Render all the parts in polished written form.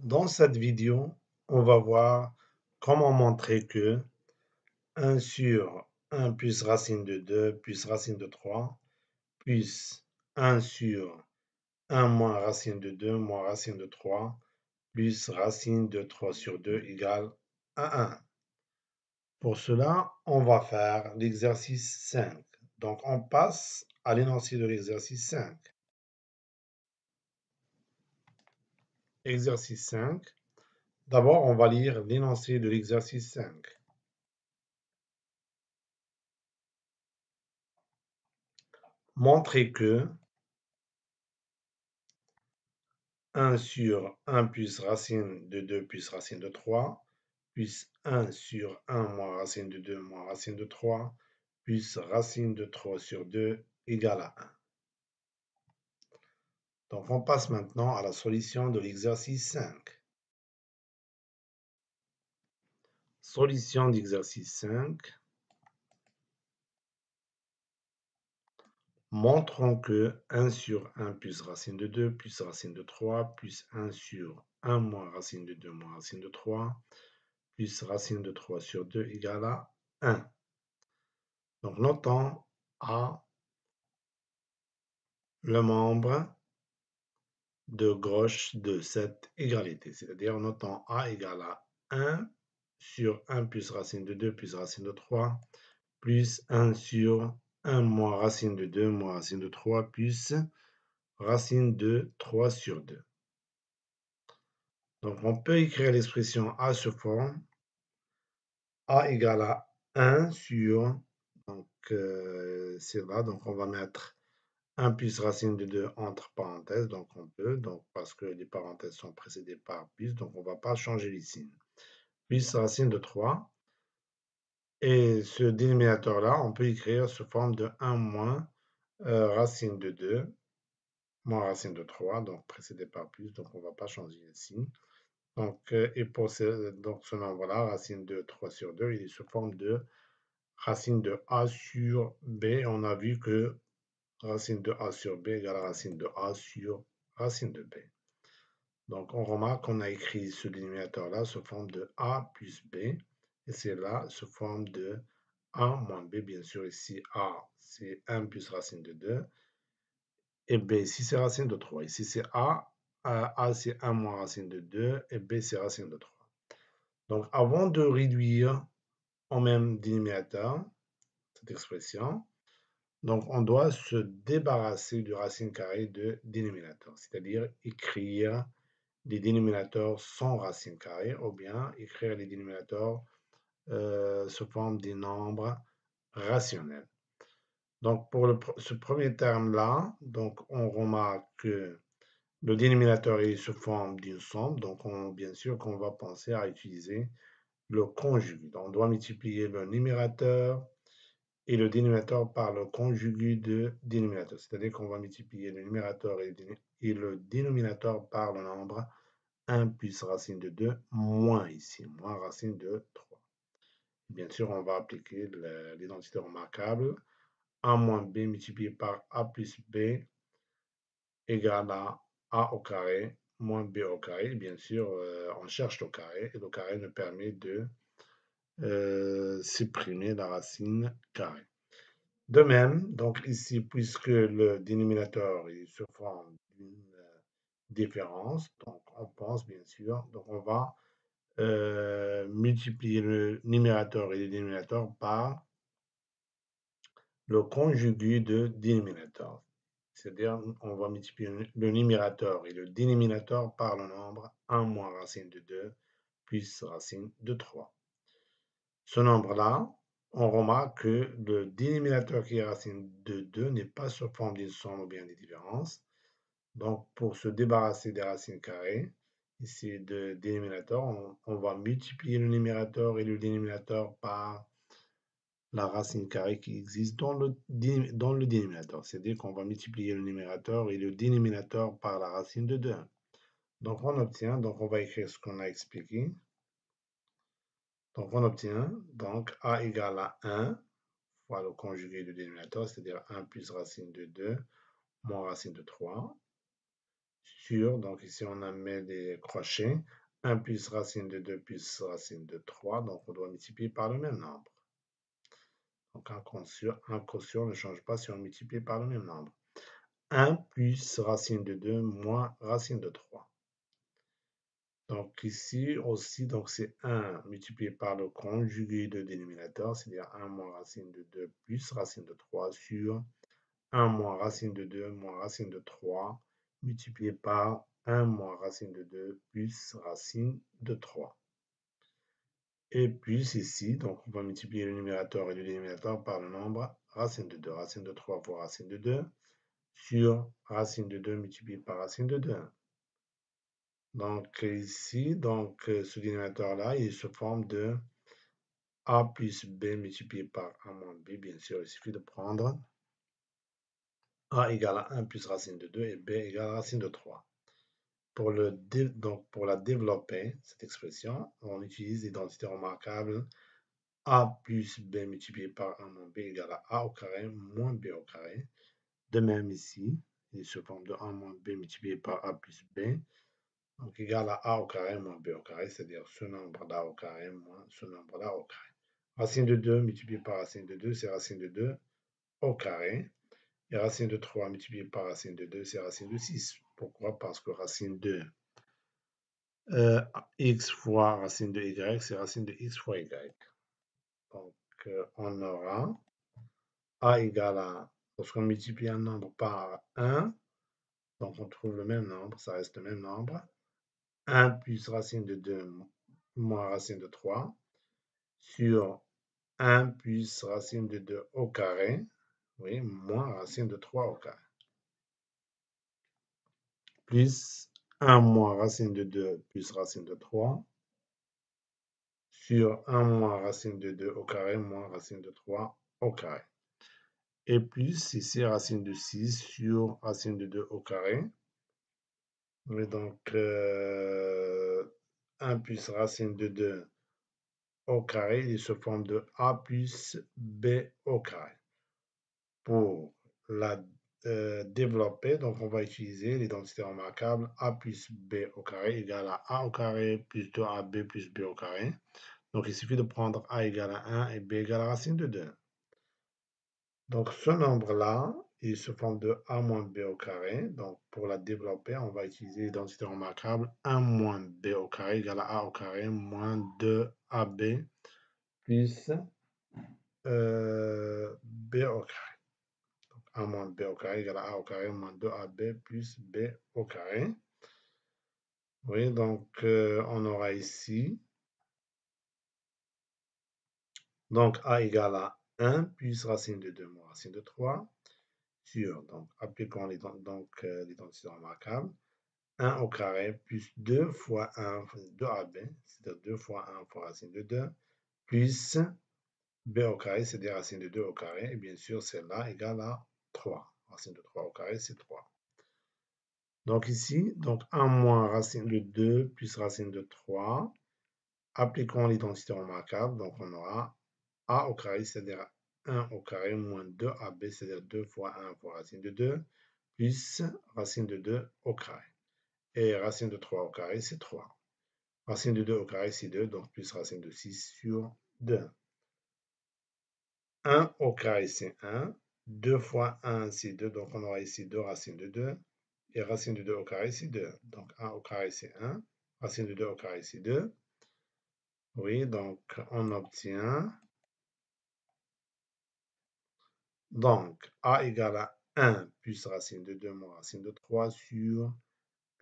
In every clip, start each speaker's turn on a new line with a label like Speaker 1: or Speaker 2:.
Speaker 1: Dans cette vidéo, on va voir comment montrer que 1 sur 1 plus racine de 2 plus racine de 3 plus 1 sur 1 moins racine de 2 moins racine de 3 plus racine de 3 sur 2 égale à 1. Pour cela, on va faire l'exercice 5. Donc, on passe à l'énoncé de l'exercice 5. Exercice 5. D'abord, on va lire l'énoncé de l'exercice 5. Montrer que 1 sur 1 plus racine de 2 plus racine de 3, plus 1 sur 1 moins racine de 2 moins racine de 3, plus racine de 3 sur 2 égale à 1. Donc, on passe maintenant à la solution de l'exercice 5. Solution d'exercice 5. Montrons que 1 sur 1 plus racine de 2 plus racine de 3 plus 1 sur 1 moins racine de 2 moins racine de 3 plus racine de 3 sur 2 égale à 1. Donc, notons A le membre de gauche de cette égalité, c'est-à-dire notons A égale à 1 sur 1 plus racine de 2 plus racine de 3 plus 1 sur 1 moins racine de 2 moins racine de 3 plus racine de 3 sur 2. Donc, on peut écrire l'expression A sous forme A égale à 1 sur, donc c'est là, donc on va mettre 1 plus racine de 2 entre parenthèses, donc on peut, donc parce que les parenthèses sont précédées par plus, donc on ne va pas changer les signes. Plus racine de 3, et ce dénominateur-là, on peut écrire sous forme de 1 moins racine de 2, moins racine de 3, donc précédé par plus, donc on ne va pas changer les signes. Donc, et pour ce nombre-là, racine de 3 sur 2, il est sous forme de racine de A sur B. On a vu que racine de A sur B égale racine de A sur racine de B. Donc, on remarque qu'on a écrit ce dénominateur-là sous forme de A plus B, et c'est là sous forme de A moins B. Bien sûr, ici, A, c'est 1 plus racine de 2, et B, ici, c'est racine de 3. Ici, c'est A, c'est 1 moins racine de 2, et B, c'est racine de 3. Donc, avant de réduire en même dénominateur cette expression, donc on doit se débarrasser de racine carrée de dénominateur, c'est-à-dire écrire les dénominateurs sans racine carrée ou bien écrire les dénominateurs sous forme des nombres rationnels. Donc pour ce premier terme-là, donc on remarque que le dénominateur est sous forme d'une somme, donc bien sûr qu'on va penser à utiliser le conjugué. Donc on doit multiplier le numérateur et le dénominateur par le conjugué de dénominateur, c'est-à-dire qu'on va multiplier le numérateur et le dénominateur par le nombre 1 plus racine de 2 moins ici, moins racine de 3. Bien sûr, on va appliquer l'identité remarquable. A moins B multiplié par A plus B égale à A au carré moins B au carré. Bien sûr, on cherche le carré et le carré nous permet de supprimer la racine carrée. De même, donc ici, puisque le dénominateur est sous forme d'une différence, donc on pense bien sûr, donc on va multiplier le numérateur et le dénominateur par le conjugué de dénominateur. C'est-à-dire, on va multiplier le numérateur et le dénominateur par le nombre 1 moins racine de 2 plus racine de 3. Ce nombre-là, on remarque que le dénominateur qui est racine de 2 n'est pas sous forme d'une somme ou bien des différences. Donc, pour se débarrasser des racines carrées, ici de dénominateur, on va multiplier le numérateur et le dénominateur par la racine carrée qui existe dans le dénominateur. C'est-à-dire qu'on va multiplier le numérateur et le dénominateur par la racine de 2. Donc, on obtient, donc on va écrire ce qu'on a expliqué. Donc, on obtient donc A égale à 1 fois le conjugué du dénominateur, c'est-à-dire 1 plus racine de 2 moins racine de 3, sur, donc ici on a mis des crochets, 1 plus racine de 2 plus racine de 3, donc on doit multiplier par le même nombre. Donc un quotient ne change pas si on multiplie par le même nombre. 1 plus racine de 2 moins racine de 3. Donc ici aussi, donc c'est 1 multiplié par le conjugué de dénominateur, c'est-à-dire 1 moins racine de 2 plus racine de 3 sur 1 moins racine de 2 moins racine de 3 multiplié par 1 moins racine de 2 plus racine de 3. Et puis ici, donc on va multiplier le numérateur et le dénominateur par le nombre racine de 2. Racine de 3 fois racine de 2 sur racine de 2 multiplié par racine de 2. Donc ici, donc ce dénominateur-là, il se forme de a plus b multiplié par a moins b. Bien sûr, il suffit de prendre a égale à 1 plus racine de 2 et b égale à racine de 3. Donc pour la développer, cette expression, on utilise l'identité remarquable a plus b multiplié par a moins b égale à a au carré moins b au carré. De même ici, il se forme de a moins b multiplié par a plus b, donc égal à a au carré moins b au carré, c'est-à-dire ce nombre-là au carré moins ce nombre-là au carré. Racine de 2 multiplié par racine de 2, c'est racine de 2 au carré. Et racine de 3 multiplié par racine de 2, c'est racine de 6. Pourquoi? Parce que racine de x fois racine de y, c'est racine de x fois y. Donc, on aura a égale à, lorsqu'on multiplie un nombre par 1, donc on trouve le même nombre, ça reste le même nombre. 1 plus racine de 2 moins racine de 3 sur 1 plus racine de 2 au carré, oui, moins racine de 3 au carré, plus 1 moins racine de 2 plus racine de 3 sur 1 moins racine de 2 au carré moins racine de 3 au carré. Et plus ici racine de 6 sur racine de 2 au carré. Et donc 1 plus racine de 2 au carré, il se forme de a plus b au carré. Pour la développer, donc on va utiliser l'identité remarquable a plus b au carré égale à a au carré plus 2ab plus b au carré. Donc il suffit de prendre a égale à 1 et b égale à racine de 2. Donc ce nombre-là, il se forme de a moins b au carré. Donc pour la développer, on va utiliser l'identité remarquable 1 moins b au carré égale à a au carré moins 2ab plus b au carré. Donc a moins b au carré égale à a au carré moins 2ab plus b au carré. Oui, donc on aura ici, donc a égale à 1 plus racine de 2 moins racine de 3 sur, donc appliquons l'identité remarquable, 1 au carré plus 2 fois 1, 2ab, c'est-à-dire 2 fois 1 fois racine de 2, plus b au carré, c'est-à-dire racine de 2 au carré, et bien sûr, celle-là égale à 3. Racine de 3 au carré, c'est 3. Donc ici, donc 1 moins racine de 2 plus racine de 3. Appliquons l'identité remarquable, donc on aura a au carré, c'est-à-dire 1 au carré moins 2ab, c'est-à-dire 2 fois 1 fois racine de 2, plus racine de 2 au carré. Et racine de 3 au carré, c'est 3. Racine de 2 au carré, c'est 2, donc plus racine de 6 sur 2. 1 au carré, c'est 1. 2 fois 1, c'est 2, donc on aura ici 2 racines de 2. Et racine de 2 au carré, c'est 2. Donc 1 au carré, c'est 1. Racine de 2 au carré, c'est 2. Oui, donc on obtient, donc a égale à 1 plus racine de 2 moins racine de 3 sur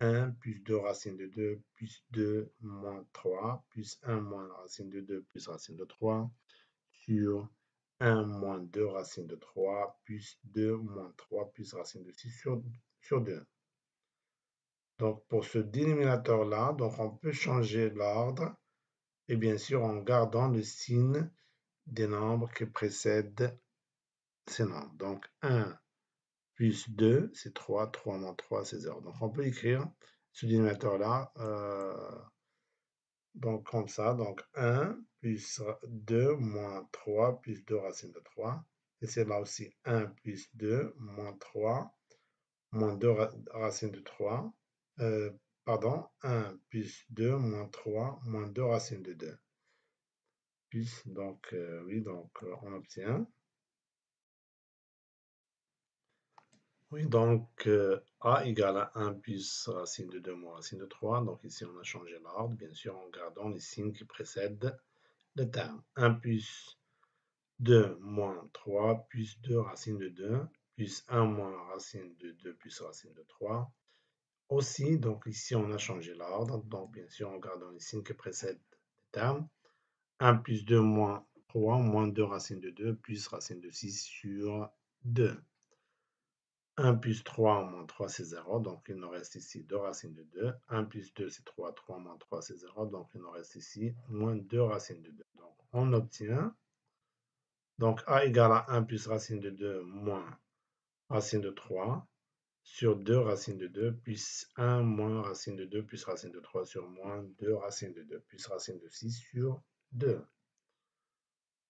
Speaker 1: 1 plus 2 racine de 2 plus 2 moins 3 plus 1 moins racine de 2 plus racine de 3 sur 1 moins 2 racine de 3 plus 2 moins 3 plus racine de 6 sur 2. Donc pour ce dénominateur-là, donc on peut changer l'ordre et bien sûr en gardant le signe des nombres qui précèdent ces nombres. Donc 1 plus 2, c'est 3, 3 moins 3, c'est 0. Donc on peut écrire ce dénominateur-là donc comme ça, donc 1 plus 2 moins 3 plus 2 racine de 3. Et c'est là aussi 1 plus 2 moins 3 moins 2 racine de 3. pardon, 1 plus 2 moins 3 moins 2 racine de 2. Plus, donc, oui, donc on obtient. Oui, donc A égale à 1 plus racine de 2 moins racine de 3. Donc ici, on a changé l'ordre, bien sûr, en gardant les signes qui précèdent le terme. 1 plus 2 moins 3 plus 2 racine de 2 plus 1 moins racine de 2 plus racine de 3. Aussi, donc ici, on a changé l'ordre. Donc, bien sûr, en gardant les signes qui précèdent le terme. 1 plus 2 moins 3 moins 2 racine de 2 plus racine de 6 sur 2. 1 plus 3 moins 3, c'est 0. Donc, il nous reste ici 2 racines de 2. 1 plus 2, c'est 3. 3 moins 3, c'est 0. Donc, il nous reste ici moins 2 racines de 2. Donc, on obtient. Donc, A égale à 1 plus racine de 2 moins racine de 3 sur 2 racines de 2 plus 1 moins racine de 2 plus racine de 3 sur moins 2 racines de 2 plus racine de 6 sur 2.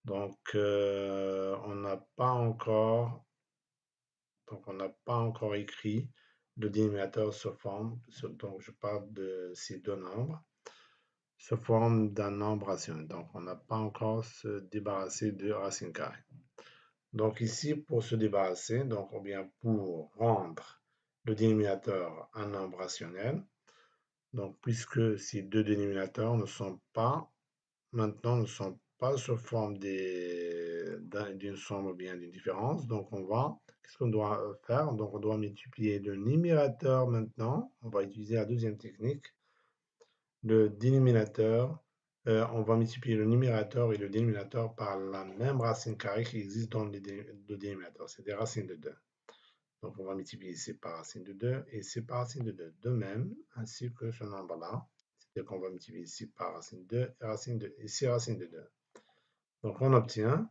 Speaker 1: Donc, on n'a pas encore écrit le dénominateur sous forme, donc je parle de ces deux nombres, sous forme d'un nombre rationnel. Donc, on n'a pas encore se débarrassé de racine carrée. Donc ici, pour se débarrasser, donc, ou bien pour rendre le dénominateur un nombre rationnel, donc puisque ces deux dénominateurs ne sont pas sous forme d'une somme ou bien d'une différence, donc qu'est-ce qu'on doit faire? Donc on doit multiplier le numérateur maintenant, on va utiliser la deuxième technique, le dénominateur, on va multiplier le numérateur et le dénominateur par la même racine carrée qui existe dans le dénominateur, c'est des racines de 2. Donc on va multiplier ici par racine de 2 et ici par racine de 2. De même, ainsi que ce nombre-là, c'est-à-dire qu'on va multiplier ici par racine de 2 et racine de 2, ici racine de 2. Donc on obtient,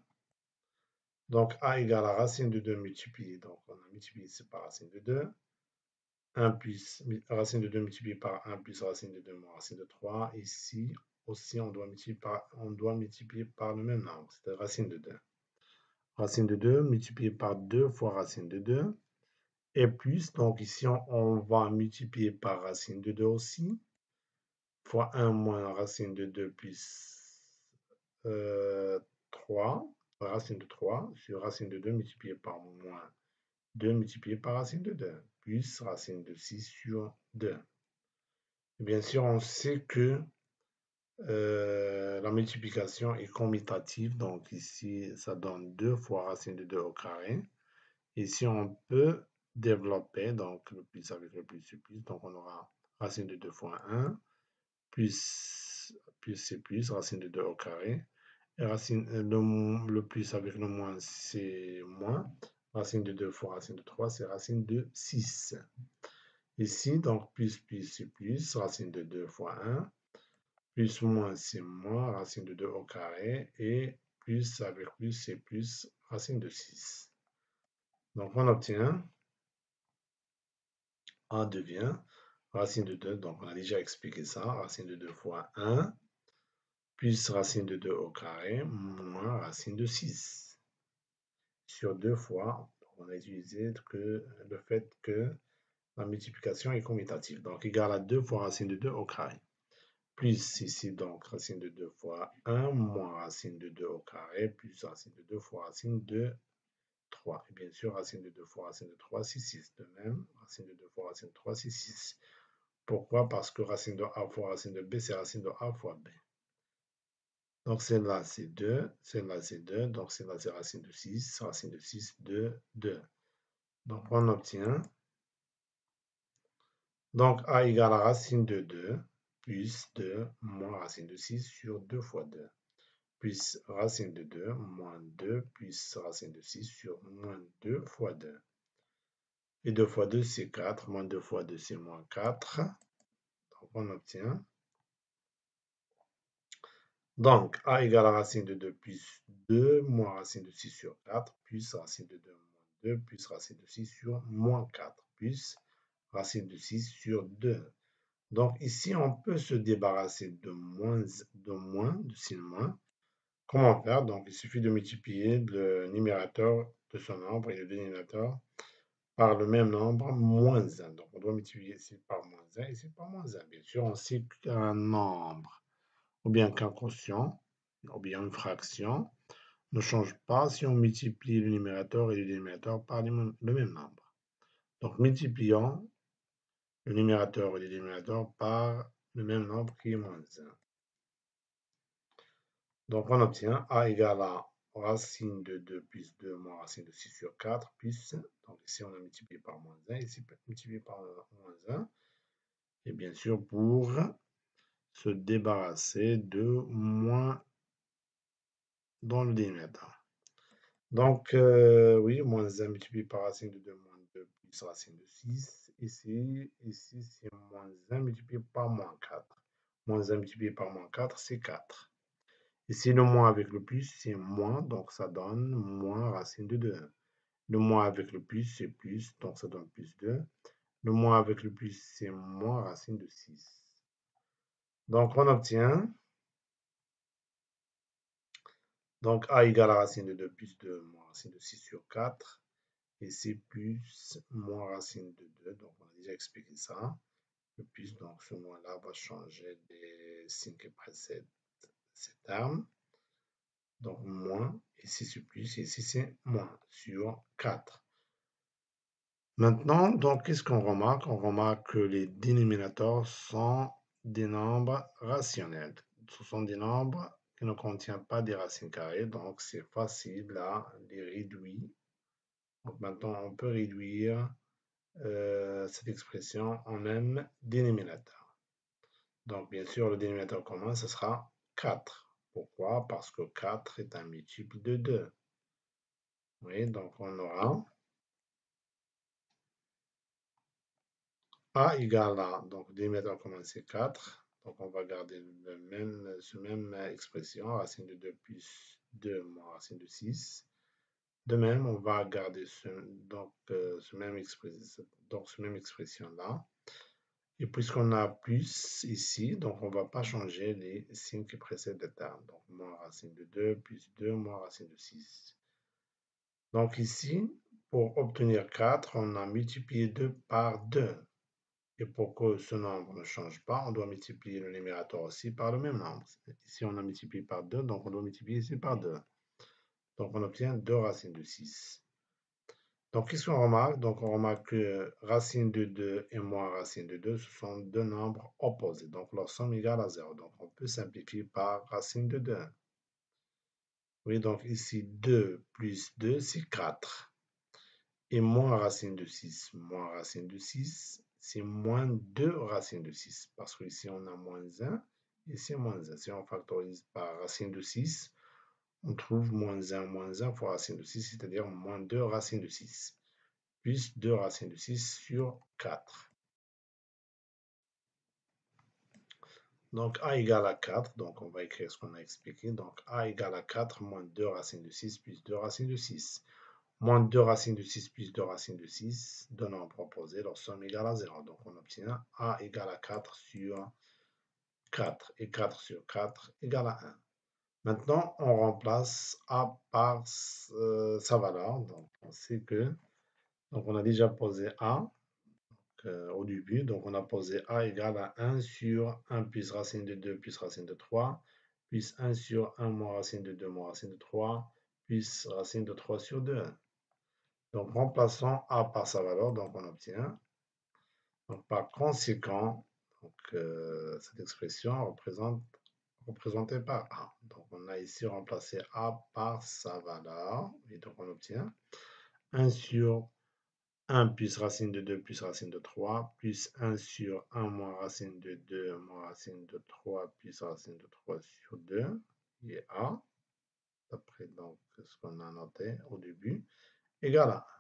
Speaker 1: donc A égale à racine de 2 multiplié, donc on a multiplié ici par racine de 2, 1 plus racine de 2 multiplié par 1 plus racine de 2 moins racine de 3. Ici aussi, on doit multiplier par le même nombre, c'est-à-dire racine de 2. Racine de 2 multiplié par 2 fois racine de 2. Et plus, donc ici, on va multiplier par racine de 2 aussi, fois 1 moins racine de 2 plus 3, racine de 3, sur racine de 2 multiplié par moins 2 multiplié par racine de 2, plus racine de 6 sur 2. Et bien sûr, on sait que la multiplication est commutative, donc ici, ça donne 2 fois racine de 2 au carré. Ici, on peut développer, donc le plus avec le plus c'est plus, donc on aura racine de 2 fois 1, plus c'est plus, racine de 2 au carré, et le plus avec le moins c'est moins, racine de 2 fois racine de 3, c'est racine de 6. Ici, donc plus c'est plus, racine de 2 fois 1, plus moins c'est moins, racine de 2 au carré, et plus avec plus c'est plus, racine de 6. Donc on obtient A devient racine de 2, donc on a déjà expliqué ça, racine de 2 fois 1, plus racine de 2 au carré, moins racine de 6. Sur 2 fois, on a utilisé le fait que la multiplication est commutative, donc égal à 2 fois racine de 2 au carré. Plus ici, donc racine de 2 fois 1, moins racine de 2 au carré, plus racine de 2 fois racine de 3. Et bien sûr, racine de 2 fois racine de 3, c'est 6. De même, racine de 2 fois racine de 3, c'est 6. Pourquoi? Parce que racine de A fois racine de B, c'est racine de A fois B. Donc celle-là, c'est 2. Celle-là, c'est 2. Donc celle-là, c'est racine de 6. Racine de 6, 2, 2. Donc on obtient. Donc A égale à racine de 2 plus 2 moins racine de 6 sur 2 fois 2. Plus racine de 2 moins 2 plus racine de 6 sur moins 2 fois 2. Et 2 fois 2, c'est 4. Moins 2 fois 2, c'est moins 4. Donc on obtient. Donc, A égale à racine de 2 plus 2 moins racine de 6 sur 4 plus racine de 2 moins 2 plus racine de 6 sur moins 4 plus racine de 6 sur 2. Donc ici, on peut se débarrasser de signe moins. Comment faire? Donc, il suffit de multiplier le numérateur de ce nombre et le dénominateur par le même nombre, moins 1. Donc, on doit multiplier ici par moins 1, ici par moins 1. Bien sûr, on sait qu'un nombre, ou bien qu'un quotient, ou bien une fraction, ne change pas si on multiplie le numérateur et le dénominateur par le même nombre. Donc, multiplions le numérateur et le dénominateur par le même nombre qui est moins 1. Donc, on obtient A égale à racine de 2 plus 2 moins racine de 6 sur 4 plus, donc ici on a multiplié par moins 1, ici multiplié par moins 1, et bien sûr pour se débarrasser de moins dans le dénominateur. Donc, oui, moins 1 multiplié par racine de 2 moins 2 plus racine de 6. Ici c'est moins 1 multiplié par moins 4. Moins 1 multiplié par moins 4, c'est 4. Ici, le moins avec le plus, c'est moins, donc ça donne moins racine de 2. Le moins avec le plus, c'est plus, donc ça donne plus 2. Le moins avec le plus, c'est moins racine de 6. Donc, on obtient donc A égale à racine de 2 plus 2 moins racine de 6 sur 4. Et c'est plus moins racine de 2. Donc, on a déjà expliqué ça. Le plus, donc ce moins-là va changer des signes qui précèdent ces termes. Donc, moins, ici c'est plus, ici c'est moins sur 4. Maintenant, donc, qu'est-ce qu'on remarque? On remarque que les dénominateurs sont des nombres rationnels. Ce sont des nombres qui ne contiennent pas des racines carrées, donc c'est facile à les réduire. Donc maintenant, on peut réduire cette expression en même dénominateur. Donc, bien sûr, le dénominateur commun, ce sera 4. Pourquoi? Parce que 4 est un multiple de 2. Oui, donc on aura A égale à, donc le dénominateur commun c'est 4. Donc on va garder ce même expression, racine de 2 plus 2 moins racine de 6. De même, on va garder ce même expression-là. Et puisqu'on a plus ici, donc on ne va pas changer les signes qui précèdent les termes. Donc moins racine de 2 plus 2 moins racine de 6. Donc ici, pour obtenir 4, on a multiplié 2 par 2. Et pour que ce nombre ne change pas, on doit multiplier le numérateur aussi par le même nombre. Ici, on a multiplié par 2, donc on doit multiplier ici par 2. Donc on obtient 2 racines de 6. Donc, qu'est-ce qu'on remarque? Donc, on remarque que racine de 2 et moins racine de 2, ce sont deux nombres opposés. Donc, leur somme égale à 0. Donc, on peut simplifier par racine de 2. Oui, donc ici, 2 plus 2, c'est 4. Et moins racine de 6, moins racine de 6, c'est moins 2 racine de 6. Parce que ici, on a moins 1, ici, moins 1. Si on factorise par racine de 6, on trouve moins 1 fois racine de 6, c'est-à-dire moins 2 racine de 6. Plus 2 racines de 6 sur 4. Donc A égale à 4, donc on va écrire ce qu'on a expliqué. Donc A égale à 4 moins 2 racines de 6 plus 2 racines de 6. Moins 2 racines de 6 plus 2 racines de 6, deux nombres opposés, leur somme égale à 0. Donc on obtient A égale à 4 sur 4. Et 4 sur 4 égale à 1. Maintenant, on remplace A par sa valeur. Donc on sait que, donc on a déjà posé A. Au début. Donc, on a posé A égale à 1 sur 1 plus racine de 2 plus racine de 3, plus 1 sur 1 moins racine de 2 moins racine de 3, plus racine de 3 sur 2. Donc, remplaçons A par sa valeur, donc on obtient. Donc, par conséquent, cette expression représentée par A. Donc, on a ici remplacé A par sa valeur, et donc on obtient 1 sur 1 plus racine de 2 plus racine de 3, plus 1 sur 1 moins racine de 2 moins racine de 3 plus racine de 3 sur 2, et A, d'après donc ce qu'on a noté au début, égale à 1.